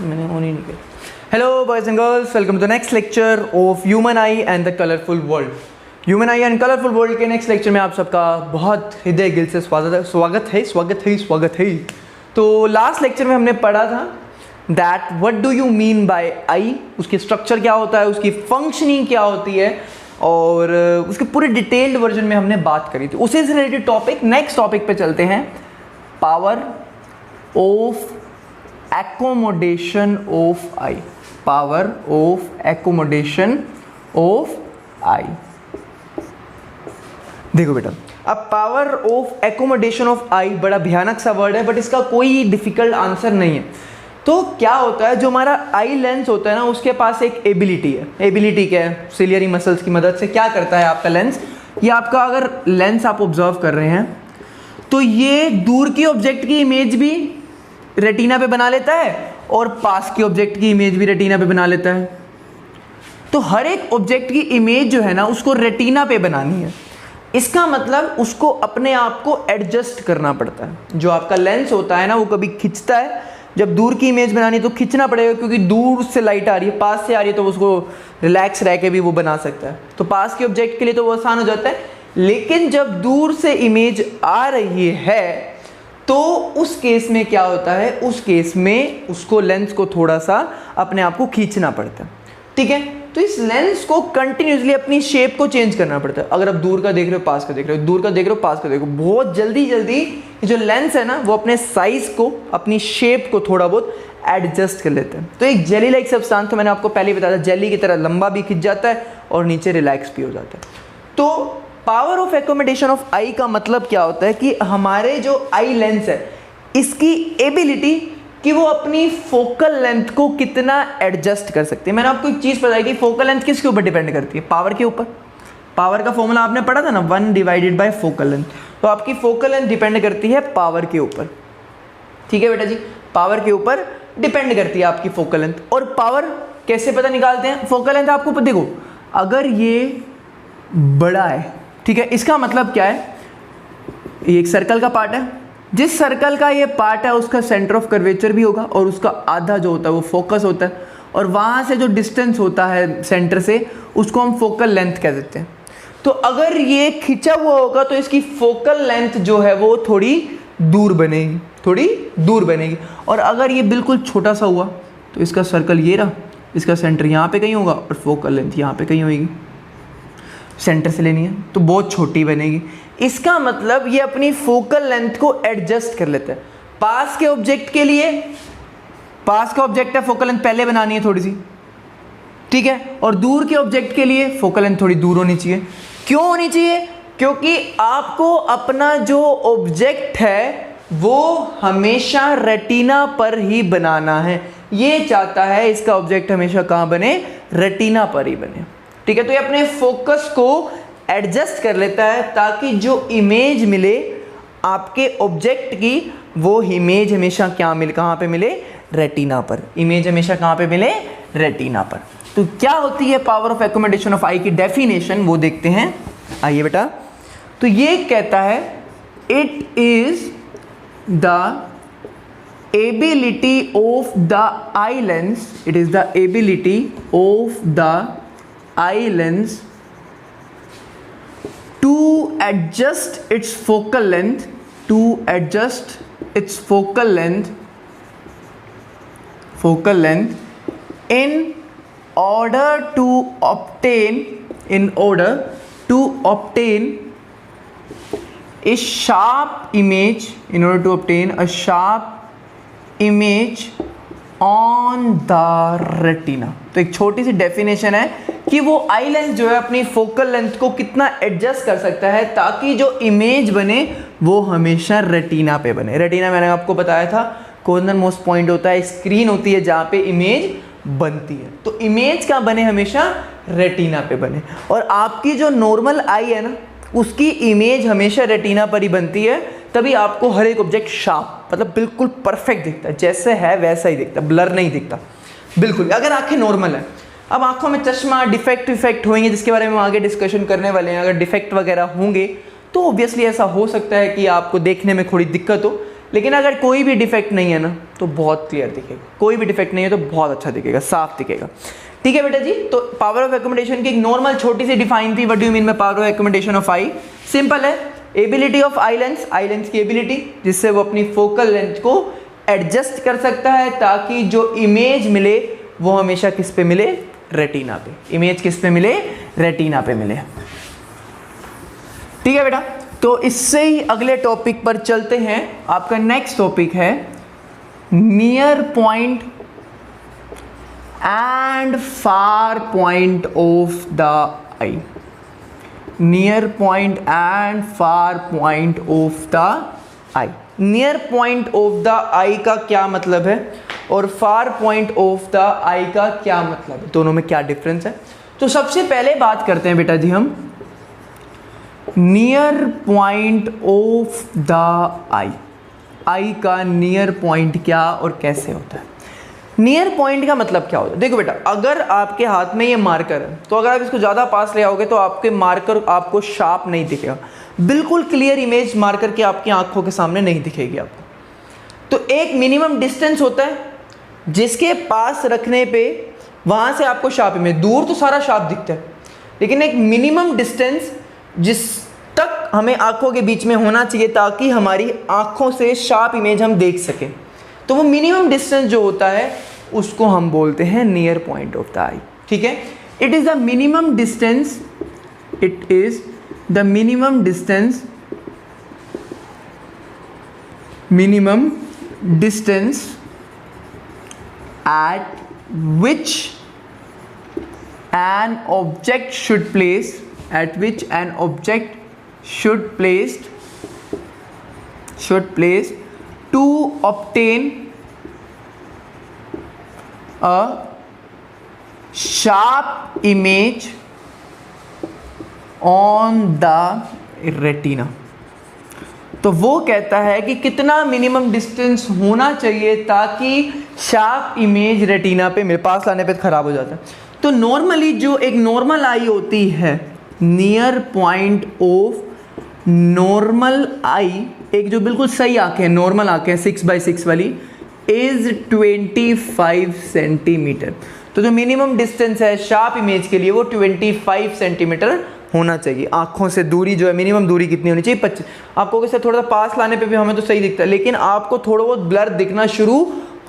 मैंने ऑन ही नहीं किया। Hello boys and girls, welcome to the next lecture of human eye and the colourful world. Human eye and colourful world के next lecture में आप सबका बहुत हृदय दिल से स्वागत है। तो लास्ट लेक्चर में हमने पढ़ा था that what do you mean by eye, उसकी स्ट्रक्चर क्या होता है, उसकी फंक्शनिंग क्या होती है, और उसके पूरे डिटेल्ड वर्जन में हमने बात करी थी। उसी से रिलेटेड टॉपिक नेक्स्ट टॉपिक पे चलते हैं, power of accommodation of eye. Power of accommodation of eye. देखो बेटा, अब power of accommodation of eye बड़ा भयानक सा वर्ड है, बट इसका कोई डिफिकल्ट आंसर नहीं है। तो क्या होता है, जो हमारा आई लेंस होता है ना, उसके पास एक एबिलिटी है। एबिलिटी क्या है? सिलियरी मसल्स की मदद से क्या करता है आपका लेंस, ये आपका अगर लेंस आप ऑब्जर्व कर रहे हैं तो ये दूर की ऑब्जेक्ट की इमेज भी रेटिना पे बना लेता है और पास की ऑब्जेक्ट की इमेज भी रेटिना पे बना लेता है। तो हर एक ऑब्जेक्ट की इमेज जो है ना, उसको रेटिना पे बनानी है। इसका मतलब उसको अपने आप को एडजस्ट करना पड़ता है। जो आपका लेंस होता है ना, वो कभी खिंचता है। जब दूर की इमेज बनानी है तो खींचना पड़ेगा, क्योंकि दूर से लाइट आ रही है, पास से आ रही है तो उसको रिलैक्स रह के भी वो बना सकता है। तो पास की ऑब्जेक्ट के लिए तो वो आसान हो जाता है, लेकिन जब दूर से इमेज आ रही है तो उस केस में क्या होता है, उस केस में उसको लेंस को थोड़ा सा अपने आप को खींचना पड़ता है। ठीक है, तो इस लेंस को कंटिन्यूसली अपनी शेप को चेंज करना पड़ता है। अगर आप दूर का देख रहे हो, पास का देख रहे हो, दूर का देख रहे हो, पास का देखो, बहुत जल्दी जल्दी जो लेंस है ना, वो अपने साइज को, अपनी शेप को थोड़ा बहुत एडजस्ट कर लेते हैं। तो एक जेली लाइक सब्सटेंस, तो मैंने आपको पहले ही बताया था, जेली की तरह लंबा भी खिंच जाता है और नीचे रिलैक्स भी हो जाता है। तो पावर ऑफ एकोमोडेशन ऑफ आई का मतलब क्या होता है कि हमारे जो आई लेंस है, इसकी एबिलिटी कि वो अपनी फोकल लेंथ को कितना एडजस्ट कर सकते हैं। मैंने आपको एक चीज़ बताई कि फोकल लेंथ किसके ऊपर डिपेंड करती है? पावर के ऊपर। पावर का फॉर्मूला आपने पढ़ा था ना, 1 डिवाइडेड बाय फोकल लेंथ। तो आपकी फोकल लेंथ डिपेंड करती है पावर के ऊपर। ठीक है बेटा जी, पावर के ऊपर डिपेंड करती है आपकी फोकल लेंथ। और पावर कैसे पता निकालते हैं? फोकल लेंथ आपको देखो, अगर ये बड़ा है, ठीक है, इसका मतलब क्या है, ये एक सर्कल का पार्ट है। जिस सर्कल का ये पार्ट है उसका सेंटर ऑफ कर्वेचर भी होगा, और उसका आधा जो होता है वो फोकस होता है, और वहाँ से जो डिस्टेंस होता है सेंटर से, उसको हम फोकल लेंथ कह देते हैं। तो अगर ये खिंचा हुआ होगा तो इसकी फोकल लेंथ जो है वो थोड़ी दूर बनेगी, थोड़ी दूर बनेगी। और अगर ये बिल्कुल छोटा सा हुआ तो इसका सर्कल ये रहा, इसका सेंटर यहाँ पे कहीं होगा और फोकल लेंथ यहाँ पे कहीं होगी। सेंटर से लेनी है तो बहुत छोटी बनेगी। इसका मतलब ये अपनी फोकल लेंथ को एडजस्ट कर लेता है। पास के ऑब्जेक्ट के लिए, पास का ऑब्जेक्ट है, फोकल लेंथ पहले बनानी है थोड़ी सी, ठीक है, और दूर के ऑब्जेक्ट के लिए फोकल लेंथ थोड़ी दूर होनी चाहिए। क्यों होनी चाहिए? क्योंकि आपको अपना जो ऑब्जेक्ट है वो हमेशा रेटिना पर ही बनाना है। ये चाहता है इसका ऑब्जेक्ट हमेशा कहाँ बने? रेटिना पर ही बने। ठीक है, तो ये अपने फोकस को एडजस्ट कर लेता है ताकि जो इमेज मिले आपके ऑब्जेक्ट की, वो इमेज हमेशा कहाँ पे मिले? रेटिना पर। इमेज हमेशा कहाँ पे मिले? रेटिना पर। तो क्या होती है पावर ऑफ एकोमोडेशन ऑफ आई की डेफिनेशन, वो देखते हैं। आइए बेटा, तो ये कहता है it is the ability of the eye lens, it is the ability of the eye lens to adjust its focal length, to adjust its focal length in order to obtain a sharp image, in order to obtain a sharp image on the retina. तो एक छोटी सी definition है कि वो eye lens जो है अपनी focal length को कितना एडजस्ट कर सकता है ताकि जो इमेज बने वो हमेशा रेटिना पे बने। रेटिना मैंने आपको बताया था कॉर्नर मोस्ट पॉइंट होता है, स्क्रीन होती है जहाँ पे इमेज बनती है। तो इमेज का बने हमेशा रेटिना पे बने, और आपकी जो नॉर्मल आई है ना, उसकी इमेज हमेशा रेटिना पर ही बनती है। तभी आपको हर एक ऑब्जेक्ट शार्प, मतलब बिल्कुल परफेक्ट दिखता है, जैसे है वैसा ही दिखता है, ब्लर नहीं दिखता बिल्कुल। अगर आंखें नॉर्मल है, अब आंखों में चश्मा, डिफेक्ट होंगे, जिसके बारे में हम आगे डिस्कशन करने वाले हैं। अगर डिफेक्ट वगैरह होंगे तो ऑब्वियसली ऐसा हो सकता है कि आपको देखने में थोड़ी दिक्कत हो, लेकिन अगर कोई भी डिफेक्ट नहीं है ना, तो बहुत क्लियर दिखेगा, कोई भी डिफेक्ट नहीं है तो बहुत अच्छा दिखेगा, साफ दिखेगा। ठीक है बेटा जी, तो पावर ऑफ एकोमोडेशन की एक नॉर्मल छोटी सी डिफाइन थी। What do you mean by power of accommodation of I? Simple है, एबिलिटी ऑफ आई लेंस की एबिलिटी, जिससे वो अपनी फोकल लेंथ को एडजस्ट कर सकता है ताकि जो इमेज मिले वो हमेशा किस पे मिले? रेटिना पे। इमेज किस पे मिले? रेटिना पे मिले। ठीक है बेटा, तो इससे ही अगले टॉपिक पर चलते हैं। आपका नेक्स्ट टॉपिक है near point and far point of the eye. Near point and far point of the eye. Near point of the eye का क्या मतलब है और far point of the eye का क्या मतलब है, दोनों में क्या डिफरेंस है? तो सबसे पहले बात करते हैं बेटा जी हम नियर पॉइंट ऑफ द आई। आई का नियर पॉइंट क्या और कैसे होता है? नियर पॉइंट का मतलब क्या होता है? देखो बेटा, अगर आपके हाथ में ये मार्कर है तो अगर आप इसको ज़्यादा पास ले आओगे तो आपके मार्कर आपको शार्प नहीं दिखेगा, बिल्कुल क्लियर इमेज मार्कर की आपकी आंखों के सामने नहीं दिखेगी आपको। तो एक मिनिमम डिस्टेंस होता है जिसके पास रखने पे वहाँ से आपको शार्प इमेज, दूर तो सारा शार्प दिखता है लेकिन एक मिनिमम डिस्टेंस जिस तक हमें आंखों के बीच में होना चाहिए ताकि हमारी आंखों से शार्प इमेज हम देख सकें, तो वो मिनिमम डिस्टेंस जो होता है उसको हम बोलते हैं नियर पॉइंट ऑफ द आई। ठीक है, it is the minimum distance, it is the minimum distance, minimum distance at which an object should place, at which an object should place to obtain a sharp image on the retina। तो वो कहता है कि कितना minimum distance होना चाहिए ताकि sharp image retina पे मेरे पास लाने पे खराब हो जाता है। तो नॉर्मली जो एक नॉर्मल आई होती है, नियर पॉइंट ऑफ नॉर्मल आई, एक जो बिल्कुल सही आंखें, नॉर्मल आंखें 6x6 वाली, इज 25 सेंटीमीटर। तो जो मिनिमम डिस्टेंस है शार्प इमेज के लिए वो 25 सेंटीमीटर होना चाहिए। आंखों से दूरी जो है, मिनिमम दूरी कितनी होनी चाहिए? 25। आपको वैसे थोड़ा सा पास लाने पे भी हमें तो सही दिखता है लेकिन आपको थोड़ा बहुत ब्लर दिखना शुरू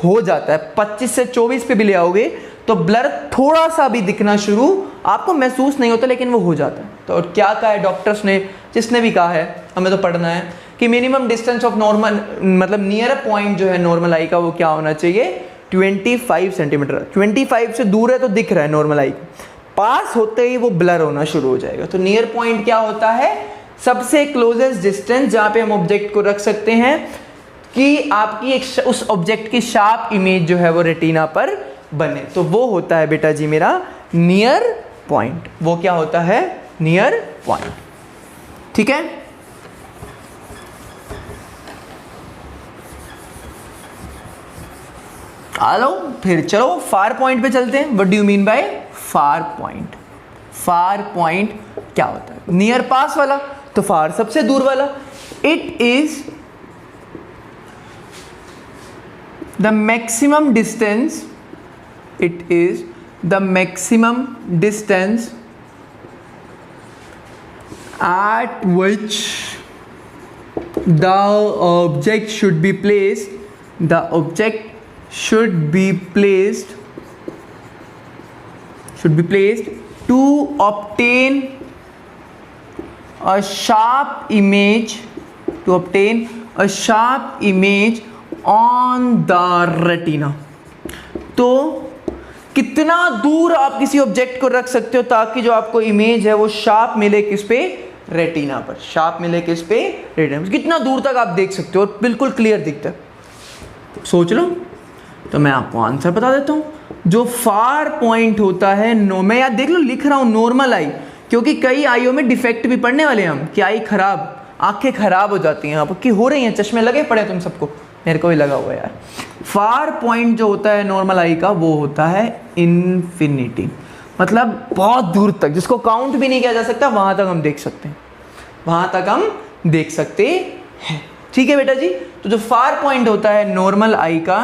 हो जाता है। 25 से 24 पे भी ले आओगे तो ब्लर थोड़ा सा भी दिखना शुरू, आपको महसूस नहीं होता लेकिन वो हो जाता है। तो और क्या कहा है डॉक्टर्स ने, जिसने भी कहा है, हमें तो पढ़ना है कि मिनिमम डिस्टेंस ऑफ नॉर्मल, मतलब नियर पॉइंट जो है नॉर्मल आई का, वो क्या होना चाहिए? 25 सेंटीमीटर। 25 से दूर है तो दिख रहा है नॉर्मल आई, पास होते ही वो ब्लर होना शुरू हो जाएगा। तो नियर पॉइंट क्या होता है? सबसे क्लोजेस्ट डिस्टेंस जहां पे हम ऑब्जेक्ट को रख सकते हैं कि आपकी एक उस ऑब्जेक्ट की शार्प इमेज जो है वो रेटिना पर बने, तो वो होता है बेटा जी मेरा नियर पॉइंट। वो क्या होता है? Near point. ठीक है, आ लो फिर चलो फार पॉइंट पे चलते हैं। What do you mean by far point? Far point क्या होता है? नियर पास वाला, तो फार सबसे दूर वाला। It is the maximum distance, it is the maximum distance at which the object should be placed, the object should be placed to obtain a sharp image, to obtain a sharp image on the retina। तो कितना दूर आप किसी object को रख सकते हो ताकि जो आपको इमेज है वो शार्प मिले, किस पे? रेटिना पर। शार्प मिले किस पे? रेटिना पर। कितना दूर तक आप देख सकते हो और बिल्कुल क्लियर दिखता है, सोच लो। तो मैं आपको आंसर बता देता हूँ। जो फार पॉइंट होता है, मैं यार देख लो लिख रहा हूँ नॉर्मल आई, क्योंकि कई आईओ में डिफेक्ट भी पढ़ने वाले हैं हम कि आई खराब, आंखें खराब हो जाती हैं आपकी, हो रही हैं, चश्मे लगे पड़े तुम सबको, मेरे को भी लगा हुआ है यार। फार पॉइंट जो होता है नॉर्मल आई का वो होता है इन्फिनिटी, मतलब बहुत दूर तक, जिसको काउंट भी नहीं किया जा सकता, वहां तक हम देख सकते हैं, वहां तक हम देख सकते हैं। ठीक है बेटा जी। तो जो फार पॉइंट होता है नॉर्मल आई का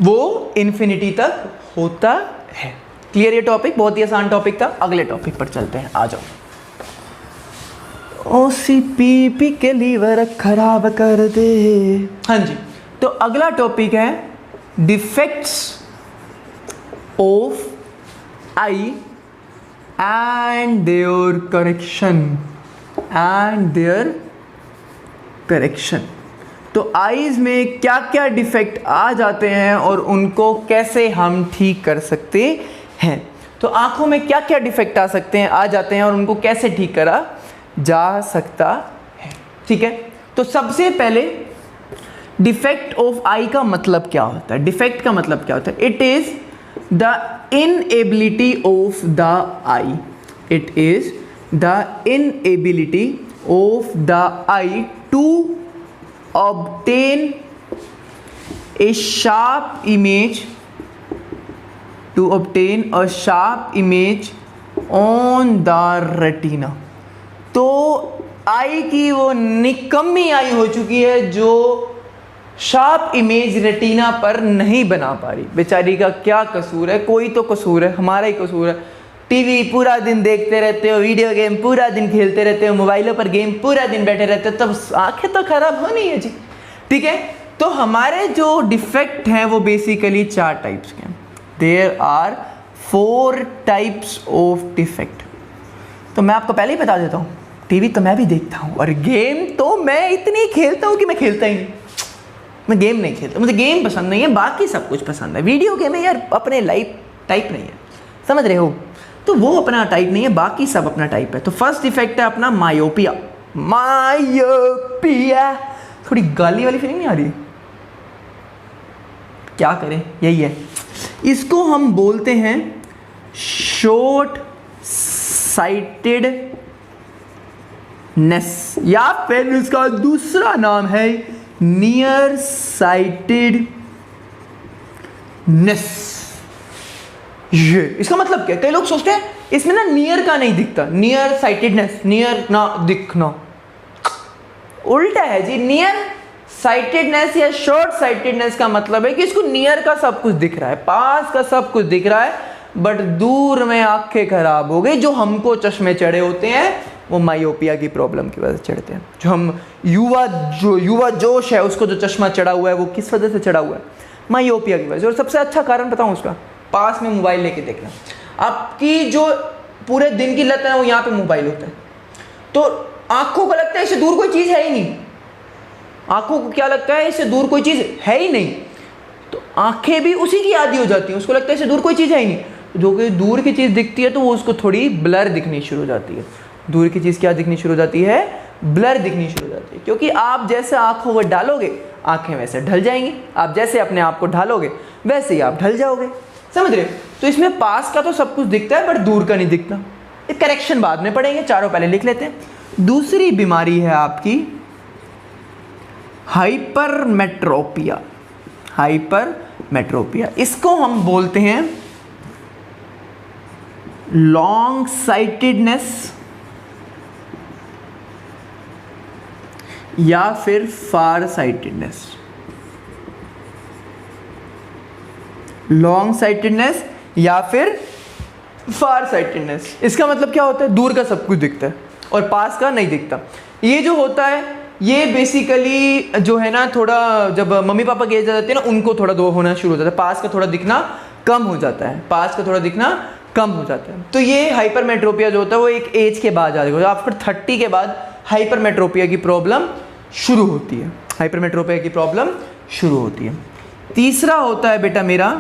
वो इन्फिनिटी तक होता है। क्लियर? ये टॉपिक बहुत ही आसान टॉपिक था। अगले टॉपिक पर चलते हैं, आ जाओ। OCPP के लीवर खराब कर दे। हाँ जी, तो अगला टॉपिक है defects of eye and their correction. तो आईज में क्या क्या डिफेक्ट आ जाते हैं और उनको कैसे हम ठीक कर सकते हैं। तो आंखों में क्या क्या डिफेक्ट आ सकते हैं, आ जाते हैं, और उनको कैसे ठीक करा जा सकता है। ठीक है, तो सबसे पहले डिफेक्ट ऑफ आई का मतलब क्या होता है। डिफेक्ट का मतलब क्या होता है? It is the inability of the eye. It is the inability of the eye to obtain a sharp image on the retina। तो आई की वो निकम्मी आई हो चुकी है जो शार्प इमेज रेटिना पर नहीं बना पा रही। बेचारी का क्या कसूर है? कोई तो कसूर है, हमारा ही कसूर है। टीवी पूरा दिन देखते रहते हो, वीडियो गेम पूरा दिन खेलते रहते हो, मोबाइलों पर गेम पूरा दिन बैठे रहते हो, तब आंखें तो खराब होनी है जी। ठीक है, तो हमारे जो डिफेक्ट हैं वो बेसिकली 4 टाइप्स के हैं। There are 4 types of defect. तो मैं आपको पहले ही बता देता हूँ, टीवी तो मैं भी देखता हूँ और गेम तो मैं इतनी खेलता हूँ कि मैं खेलता ही नहीं। मैं गेम नहीं खेलता, मुझे गेम पसंद नहीं है, बाकी सब कुछ पसंद है। वीडियो गेम है यार, अपने लाइफ टाइप नहीं है, समझ रहे हो? तो वो अपना टाइप नहीं है, बाकी सब अपना टाइप है। तो फर्स्ट डिफेक्ट है अपना मायोपिया। मायोपिया, थोड़ी गाली वाली फीलिंग नहीं आ रही? क्या करें, यही है। इसको हम बोलते हैं शॉर्ट साइटेडनेस, या फिर इसका दूसरा नाम है नियर साइटेडनेस। ये इसका मतलब क्या? कई लोग सोचते हैं इसमें ना नियर का नहीं दिखता, नियर साइटेडनेस, नियर ना दिखना, उल्टा है जी। नियर साइटेडनेस या शॉर्ट साइटेडनेस का मतलब है कि इसको नियर का सब कुछ दिख रहा है, पास का सब कुछ दिख रहा है, बट दूर में आंखें खराब हो गई। जो हमको चश्मे चढ़े होते हैं वो मायोपिया की प्रॉब्लम की वजह से चढ़ते हैं। जो हम युवा जोश है उसको जो चश्मा चढ़ा हुआ है वो किस वजह से चढ़ा हुआ है? मायोपिया की वजह से। और सबसे अच्छा कारण बताऊं उसका, पास में मोबाइल लेके देखना। आपकी जो पूरे दिन की लत है वो यहाँ पे मोबाइल होता है, तो आंखों को लगता है इससे दूर कोई चीज है ही नहीं। आंखों को क्या लगता है? इससे दूर कोई चीज है ही नहीं। तो आंखें भी उसी की आदी हो जाती हैं, उसको लगता है इससे दूर कोई चीज है ही नहीं। जो कि दूर की चीज दिखती है तो वो उसको थोड़ी ब्लर दिखनी शुरू हो जाती है। दूर की चीज क्या दिखनी शुरू हो जाती है? ब्लर दिखनी शुरू हो जाती है। क्योंकि आप जैसे आंखों को डालोगे आंखें वैसे ढल जाएंगी, आप जैसे अपने आप को ढालोगे वैसे ही आप ढल जाओगे, समझ रहे हो? तो इसमें पास का तो सब कुछ दिखता है बट दूर का नहीं दिखता। एक करेक्शन बाद में पढ़ेंगे, चारों पहले लिख लेते हैं। दूसरी बीमारी है आपकी हाइपरमेट्रोपिया। हाइपरमेट्रोपिया, इसको हम बोलते हैं लॉन्ग साइटेडनेस या फिर फार साइटेडनेस। लॉन्ग साइटेडनेस या फिर फार साइटेडनेस, इसका मतलब क्या होता है? दूर का सब कुछ दिखता है और पास का नहीं दिखता। ये जो होता है ये बेसिकली जो है ना, थोड़ा जब मम्मी पापा की एज आ जाती है ना, उनको थोड़ा दो होना शुरू हो जाता है, पास का थोड़ा दिखना कम हो जाता है, पास का थोड़ा दिखना कम हो जाता है। तो ये हाइपरमेट्रोपिया जो होता है वो एक एज के बाद आ जाएगा। आफ्टर 30 के बाद हाइपरमेट्रोपिया की प्रॉब्लम शुरू होती है। हाइपरमेट्रोपिया की प्रॉब्लम शुरू होती है। तीसरा होता है बेटा मेरा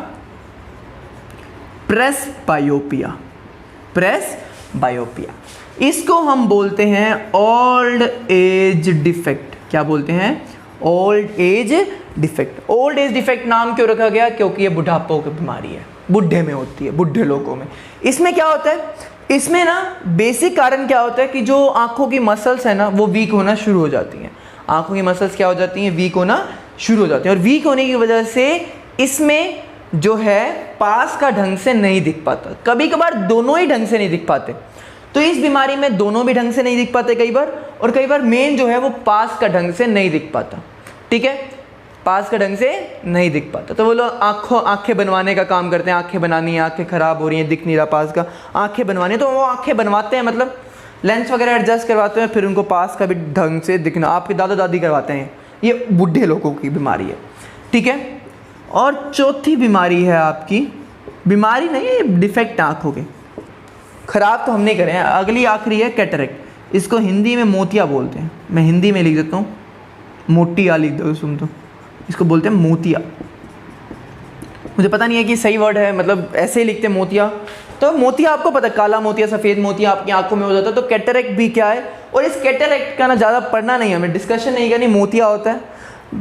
प्रेसबायोपिया। प्रेसबायोपिया, इसको हम बोलते हैं ओल्ड एज डिफेक्ट। क्या बोलते हैं? Old age defect. Old age defect नाम क्यों रखा गया? क्योंकि ये बुढ़ापा की बीमारी है, बुढ़े में होती है, बुढ़े लोगों में। इसमें क्या होता है? इसमें ना बेसिक कारण क्या होता है कि जो आंखों की मसल्स है ना वो वीक होना शुरू हो जाती हैं। आंखों की मसल्स क्या हो जाती हैं? वीक होना शुरू हो जाती हैं। और वीक होने की वजह से इसमें जो है पास का ढंग से नहीं दिख पाता, कभी कभार दोनों ही ढंग से नहीं दिख पाते। तो इस बीमारी में दोनों भी ढंग से नहीं दिख पाते कई बार, और कई बार मेन जो है वो पास का ढंग से नहीं दिख पाता, ठीक है, पास का ढंग से नहीं दिख पाता। तो वो लोग आंखें बनवाने का काम करते हैं, आंखें बनानी है, आंखें ख़राब हो रही हैं, दिख नहीं रहा पास का, आंखें बनवानी है, तो वो आंखें बनवाते हैं, मतलब लेंस वगैरह एडजस्ट करवाते हैं, फिर उनको पास का भी ढंग से दिखना, आपके दादा दादी करवाते हैं, ये बूढ़े लोगों की बीमारी है, ठीक है। और चौथी बीमारी है आपकी, बीमारी नहीं है, डिफेक्ट आँखों के, ख़राब तो हम नहीं करें। अगली आखिरी है कैटरेक्ट, इसको हिंदी में मोतिया बोलते हैं, मैं हिंदी में लिख देता हूँ, मोटिया लिख दो सुन, तो इसको बोलते हैं मोतिया। मुझे पता नहीं है कि सही वर्ड है, मतलब ऐसे ही लिखते हैं मोतिया। तो मोतिया आपको पता है, काला मोतिया, सफ़ेद मोतिया आपकी आंखों में हो जाता है, तो कैटरेक्ट भी क्या है। और इस कैटरेक्ट का ना ज़्यादा पढ़ना नहीं है, हमें डिस्कशन नहीं करनी, मोतिया होता है,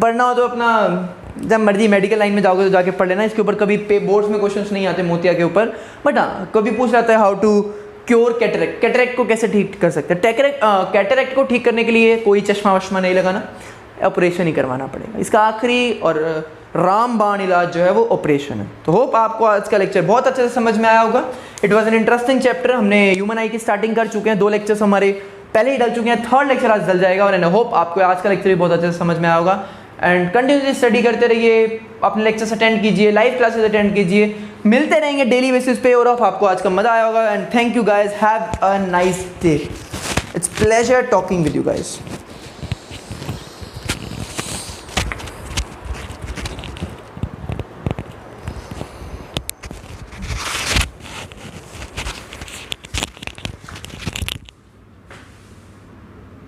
पढ़ना हो तो अपना जब मर्जी मेडिकल लाइन में जाओगे तो जाके पढ़ लेना, इसके ऊपर कभी बोर्ड्स में क्वेश्चंस नहीं आते मोतिया के ऊपर, बट हाँ कभी पूछ रहा है how to cure cataract, cataract को कैसे ठीक कर सकते हैं। कैटरेक्ट को ठीक करने के लिए कोई चश्मा वश्मा नहीं लगाना, ऑपरेशन ही करवाना पड़ेगा। इसका आखिरी और रामबाण इलाज जो है वो ऑपरेशन है। तो होप आपको आज का लेक्चर बहुत अच्छे से समझ में आया होगा। It was an interesting chapter. हमने ह्यूमन आई की स्टार्टिंग कर चुके हैं, 2 लेक्चर्स हमारे पहले ही डल चुके हैं, 3rd लेक्चर आज डल जाएगा, और होप आपको आज का लेक्चर भी बहुत अच्छे से समझ में आया होगा। एंड कंटिन्यूसली स्टडी करते रहिए, अपने लेक्चर्स अटेंड कीजिए, लाइव क्लासेस अटेंड कीजिए, मिलते रहेंगे डेली बेसिस पे, और आपको आज का मजा आया होगा। And thank you guys, have a nice day, it's pleasure talking with you guys.